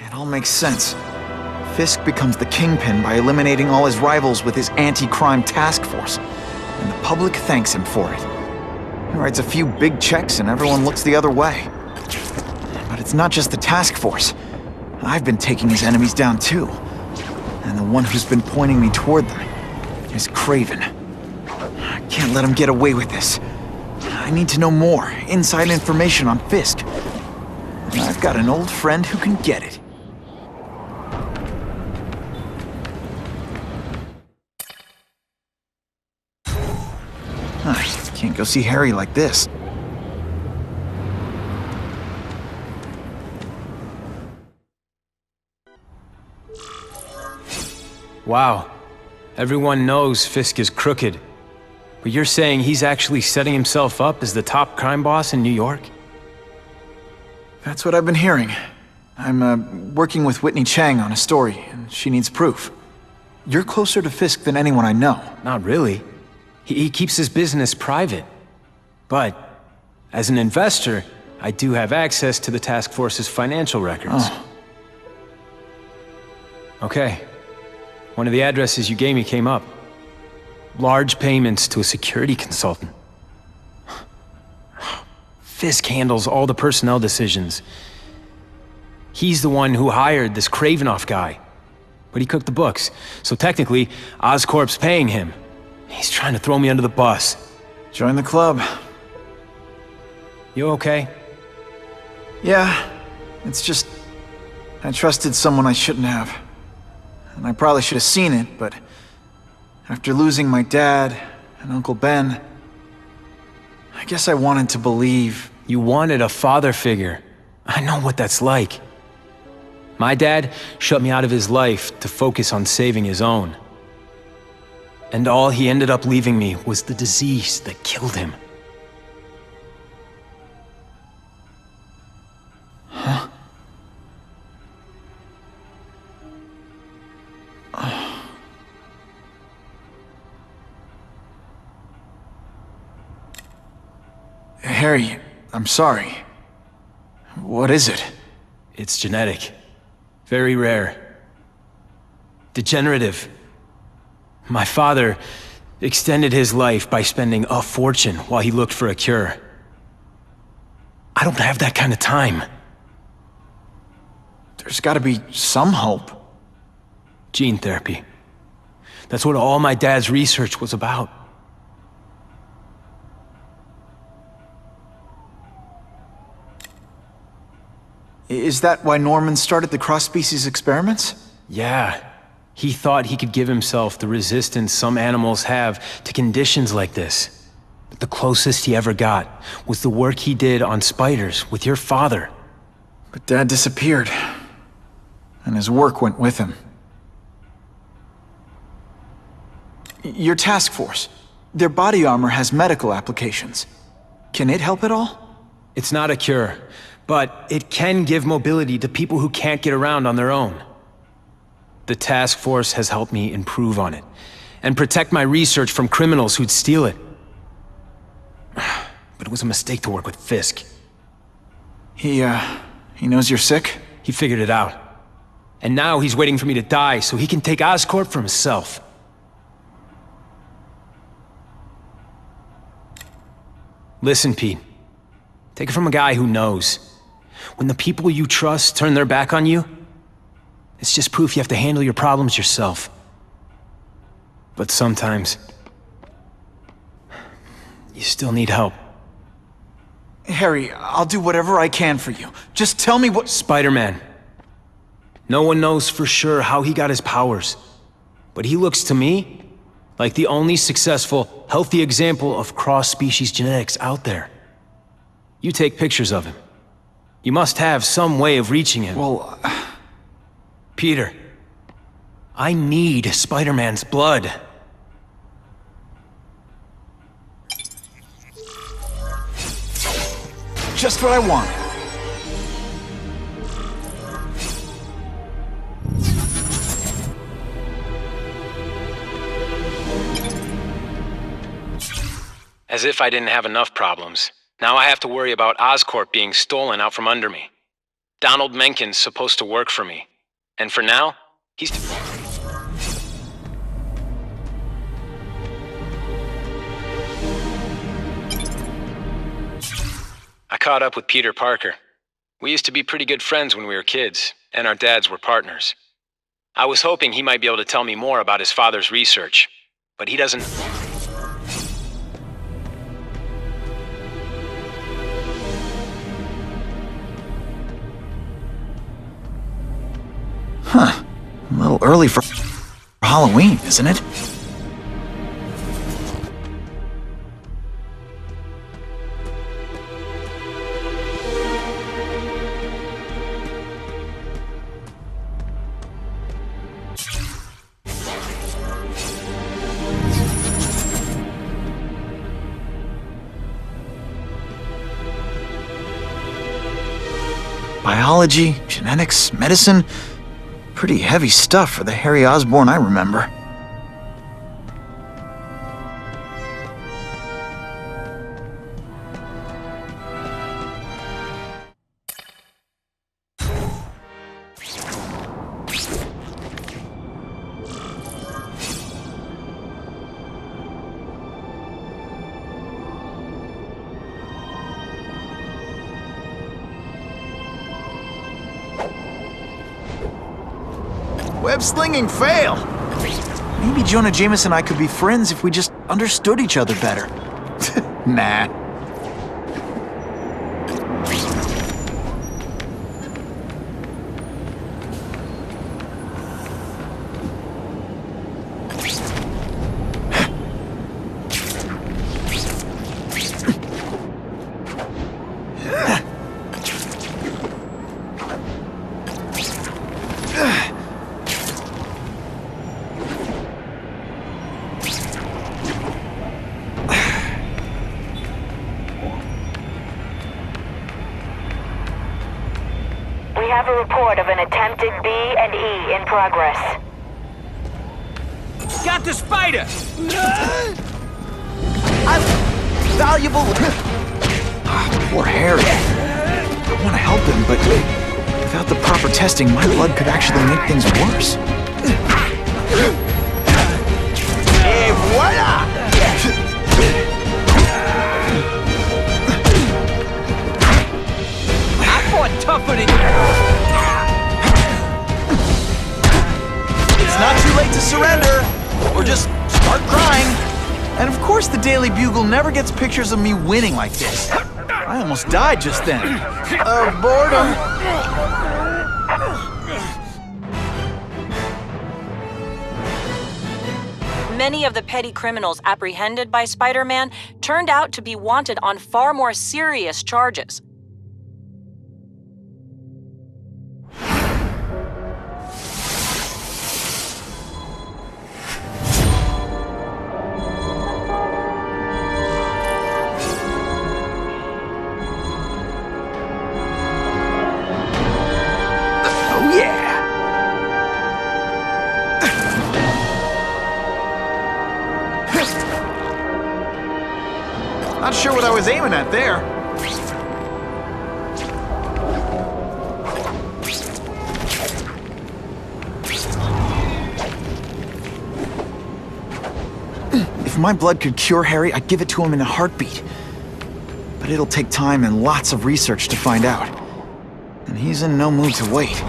It all makes sense. Fisk becomes the kingpin by eliminating all his rivals with his anti-crime task force. And the public thanks him for it. He writes a few big checks and everyone looks the other way. But it's not just the task force. I've been taking his enemies down too. And the one who's been pointing me toward them is Craven. I can't let him get away with this. I need to know more, inside information on Fisk. And I've got an old friend who can get it. I can't go see Harry like this. Wow. Everyone knows Fisk is crooked. But you're saying he's actually setting himself up as the top crime boss in New York? That's what I've been hearing. I'm working with Whitney Chang on a story, and she needs proof. You're closer to Fisk than anyone I know. Not really. He keeps his business private. But, as an investor, I do have access to the task force's financial records. Oh. Okay. One of the addresses you gave me came up. Large payments to a security consultant. Fisk handles all the personnel decisions. He's the one who hired this Kravinoff guy. But he cooked the books, so technically, Oscorp's paying him. He's trying to throw me under the bus. Join the club. You okay? Yeah, it's just... I trusted someone I shouldn't have. And I probably should have seen it, but... after losing my dad and Uncle Ben... I guess I wanted to believe... You wanted a father figure. I know what that's like. My dad shut me out of his life to focus on saving his own. And all he ended up leaving me was the disease that killed him. Huh? Harry, I'm sorry. What is it? It's genetic. Very rare. Degenerative. My father extended his life by spending a fortune while he looked for a cure. I don't have that kind of time. There's gotta be some hope. Gene therapy. That's what all my dad's research was about. Is that why Norman started the cross-species experiments? Yeah. He thought he could give himself the resistance some animals have to conditions like this. But the closest he ever got was the work he did on spiders with your father. But Dad disappeared. And his work went with him. Your task force. Their body armor has medical applications. Can it help at all? It's not a cure, but it can give mobility to people who can't get around on their own. The task force has helped me improve on it, and protect my research from criminals who'd steal it. But it was a mistake to work with Fisk. He knows you're sick? He figured it out. And now he's waiting for me to die so he can take Oscorp for himself. Listen, Pete. Take it from a guy who knows. When the people you trust turn their back on you, it's just proof you have to handle your problems yourself. But sometimes, you still need help. Harry, I'll do whatever I can for you. Just tell me what— Spider-Man. No one knows for sure how he got his powers. But he looks to me like the only successful, healthy example of cross-species genetics out there. You take pictures of him. You must have some way of reaching him. Well, Peter, I need Spider-Man's blood. just what I wanted. As if I didn't have enough problems. Now I have to worry about Oscorp being stolen out from under me. Donald Menken's supposed to work for me. And for now, he's... I caught up with Peter Parker. We used to be pretty good friends when we were kids, and our dads were partners. I was hoping he might be able to tell me more about his father's research, but he doesn't... Huh. A little early for Halloween, isn't it? Biology, genetics, medicine. Pretty heavy stuff for the Harry Osborn I remember. Web-slinging fail! Maybe Jonah Jameson and I could be friends if we just understood each other better. Nah. We have a report of an attempted B&E in progress. Got the spider! I'm valuable. Poor Harry. I want to help him, but without the proper testing, my blood could actually make things worse. Et voila! I fought tougher than you. It's not too late to surrender, or just start crying. And of course the Daily Bugle never gets pictures of me winning like this. I almost died just then. Of boredom. Many of the petty criminals apprehended by Spider-Man turned out to be wanted on far more serious charges. Not sure what I was aiming at there. If my blood could cure Harry, I'd give it to him in a heartbeat. But it'll take time and lots of research to find out. And he's in no mood to wait.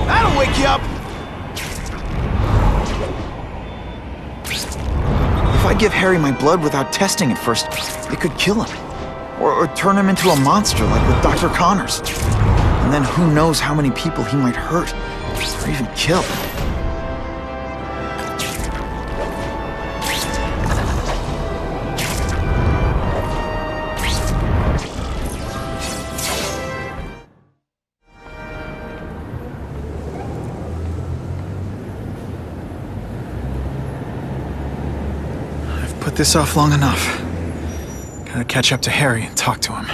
That'll wake you up! If I give Harry my blood without testing it first, it could kill him. Or turn him into a monster like with Dr. Connors. And And then who knows how many people he might hurt, or even kill. I've put this off long enough. Gotta catch up to Harry and talk to him.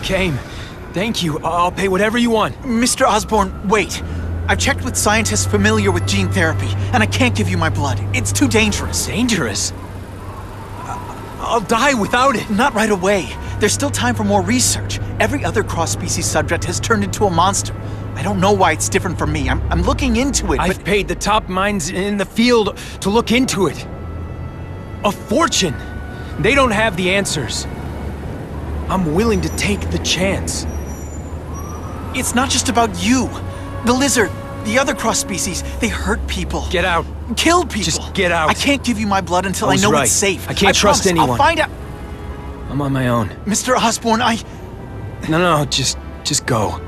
Came. Thank you. I'll pay whatever you want. Mr. Osborn, wait. I've checked with scientists familiar with gene therapy, and I can't give you my blood. It's too dangerous. Dangerous? I'll die without it. Not right away. There's still time for more research. Every other cross-species subject has turned into a monster. I don't know why it's different from me. I'm looking into it, but... I've paid the top minds in the field to look into it. A fortune. They don't have the answers. I'm willing to take the chance. It's not just about you. The lizard, the other cross-species, they hurt people. Get out. Kill people. Just get out. I can't give you my blood until I was know right. it's safe. I can't trust promise. anyone. I'll find out. I'm on my own. Mr. Osborn, No, just go.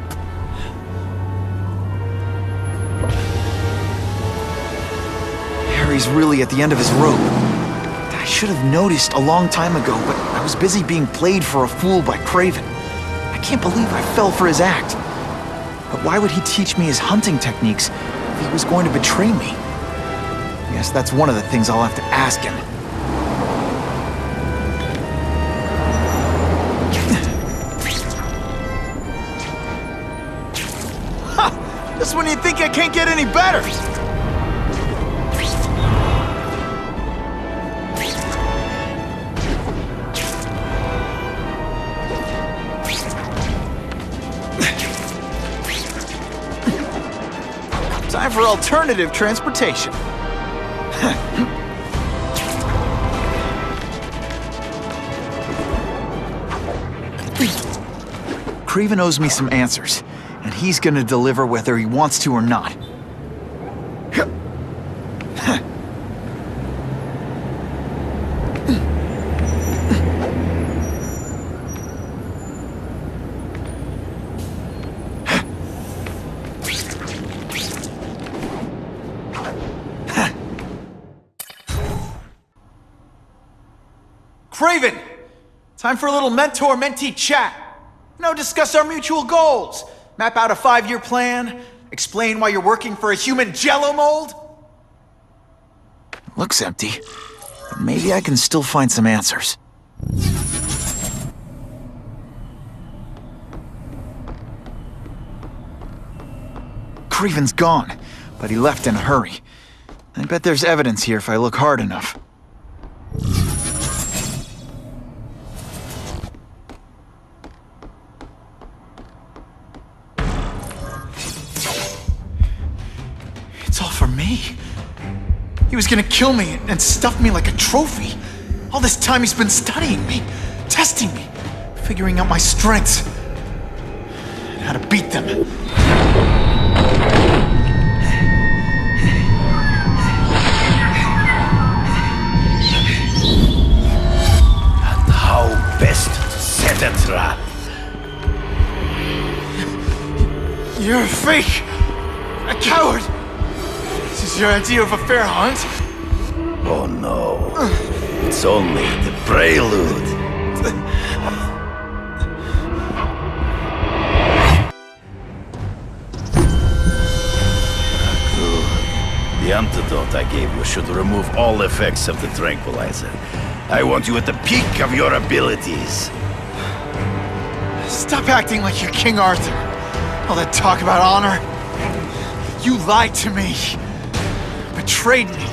Harry's really at the end of his rope. I should have noticed a long time ago, but I was busy being played for a fool by Craven. I can't believe I fell for his act. But why would he teach me his hunting techniques if he was going to betray me? I guess that's one of the things I'll have to ask him. Ha! Just when you think I can't get any better! Time for alternative transportation. Craven owes me some answers, and he's gonna deliver whether he wants to or not. Craven! Time for a little mentor-mentee chat. Discuss our mutual goals. Map out a 5-year plan. Explain why you're working for a human jello mold. Looks empty. But maybe I can still find some answers. Craven's gone, but he left in a hurry. I bet there's evidence here if I look hard enough. It's all for me. He was gonna kill me and stuff me like a trophy. All this time he's been studying me, testing me, figuring out my strengths, and how to beat them. And how best to set a trap. You're a fake! A coward! This is your idea of a fair hunt? Oh no. It's only the prelude. The antidote I gave you should remove all effects of the tranquilizer. I want you at the peak of your abilities. Stop acting like you're King Arthur. All that talk about honor. You lied to me. Betrayed me.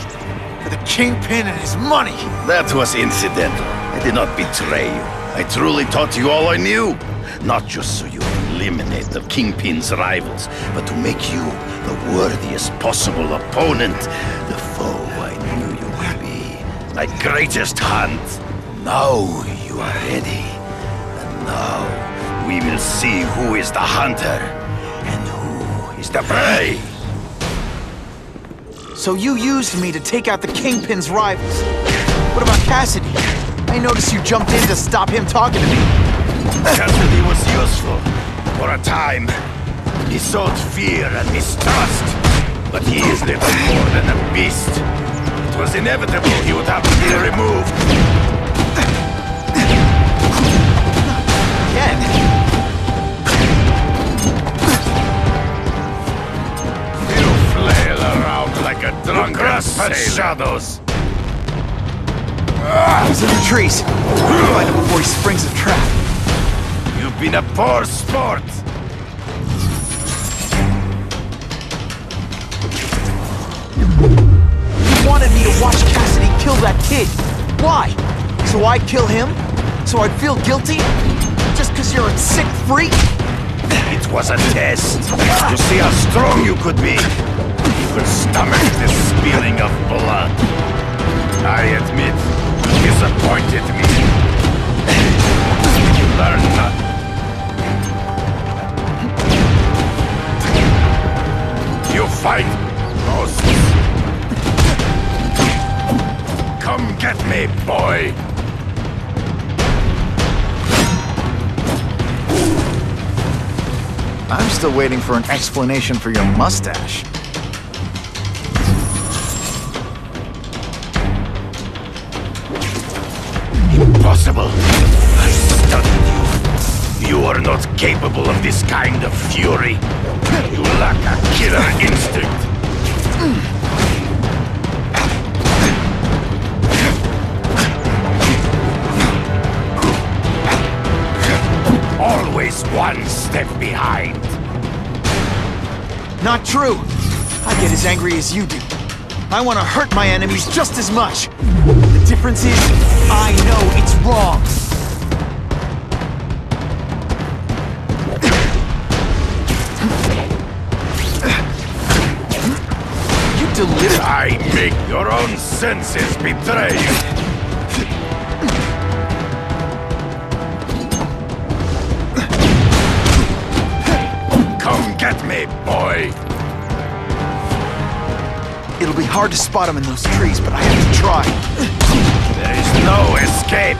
For the Kingpin and his money. That was incidental. I did not betray you. I truly taught you all I knew. Not just so you eliminate the Kingpin's rivals, but to make you the worthiest possible opponent. The foe I knew you would be. My greatest hunt. Now you are ready. And now we will see who is the hunter and who is the prey. So you used me to take out the Kingpin's rivals. What about Cassidy? I noticed you jumped in to stop him talking to me. Cassidy was useful. For a time. He sowed fear and mistrust. But he is little more than a beast. It was inevitable he would have to be removed. Again? You flail around like a drunken shadows. He's in the trees. Find him before he springs a trap. You've been a poor sport. You wanted me to watch Cassidy kill that kid. Why? So I'd kill him? So I'd feel guilty? Just because you're a sick freak? It was a test. To see how strong you could be. You could stomach the spilling of blood. I admit, you disappointed me. You learned nothing. You fight ghosts. Come get me, boy. I'm still waiting for an explanation for your mustache. Impossible. I studied you. You are not capable of this kind of fury. You lack a killer instinct. Always one step behind. Not true. I get as angry as you do. I want to hurt my enemies just as much. The difference is, I know it's wrong. You deliberately... I make your own senses betray you. Come get me, boy. It'll be hard to spot him in those trees, but I have to try. There is no escape.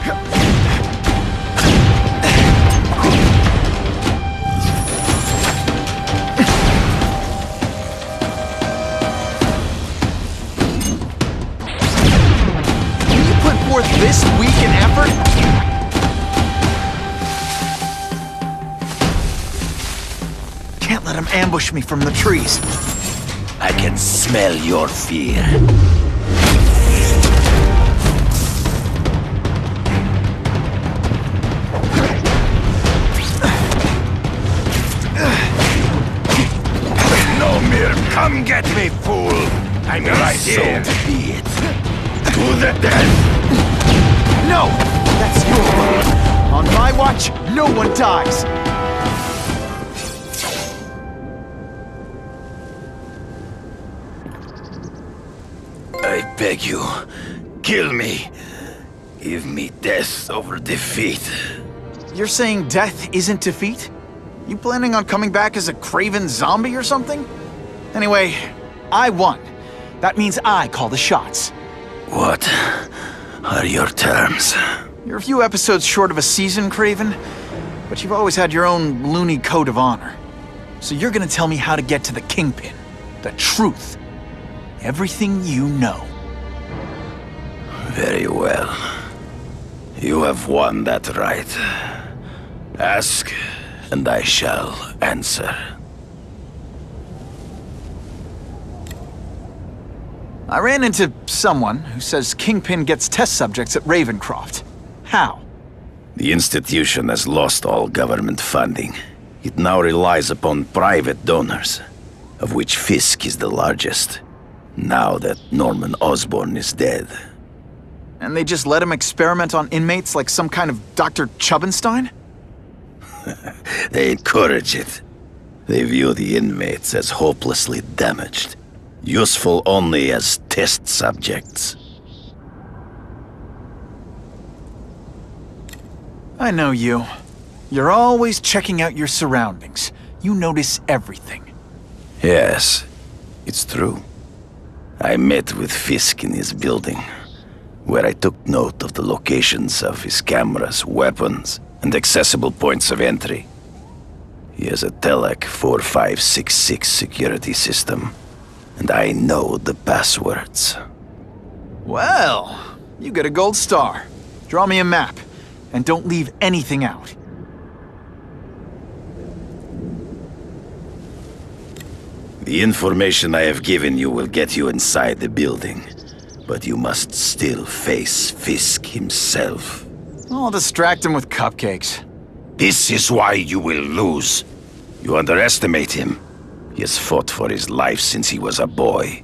Can you put forth this week in effort? Can't let him ambush me from the trees. I can smell your fear. No mere come get me, fool. I'm right here. So be it. To the death. No! That's your word. On my watch, no one dies. I beg you, kill me. Give me death over defeat. You're saying death isn't defeat? You planning on coming back as a craven zombie or something? Anyway, I won. That means I call the shots. What are your terms? You're a few episodes short of a season, Craven, but you've always had your own loony code of honor. So you're gonna tell me how to get to the Kingpin. The truth. Everything you know. Very well. You have won that right. Ask, and I shall answer. I ran into someone who says Kingpin gets test subjects at Ravencroft. How? The institution has lost all government funding. It now relies upon private donors, of which Fisk is the largest. Now that Norman Osborn is dead. And they just let him experiment on inmates like some kind of Dr. Chubbenstein? They encourage it. They view the inmates as hopelessly damaged, useful only as test subjects. I know you. You're always checking out your surroundings. You notice everything. Yes, it's true. I met with Fisk in his building, where I took note of the locations of his cameras, weapons, and accessible points of entry. He has a Telec 4566 security system, and I know the passwords. Well, you get a gold star. Draw me a map, and don't leave anything out. The information I have given you will get you inside the building, but you must still face Fisk himself. I'll distract him with cupcakes. This is why you will lose. You underestimate him. He has fought for his life since he was a boy.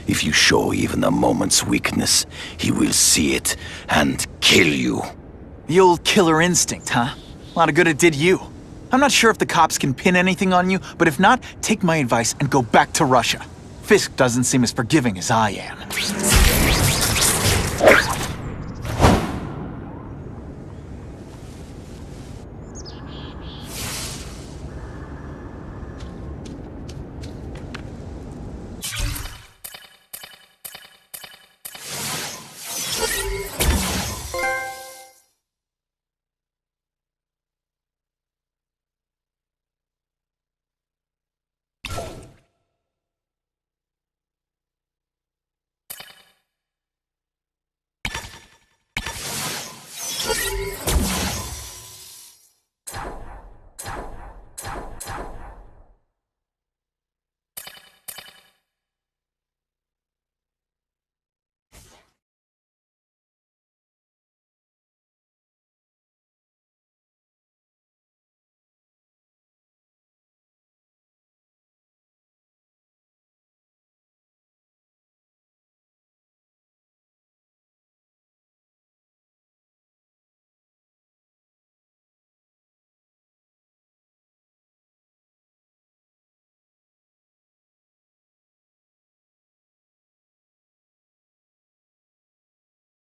If you show even a moment's weakness, he will see it and kill you. The old killer instinct, huh? A lot of good it did you. I'm not sure if the cops can pin anything on you, but if not, take my advice and go back to Russia. Fisk doesn't seem as forgiving as I am.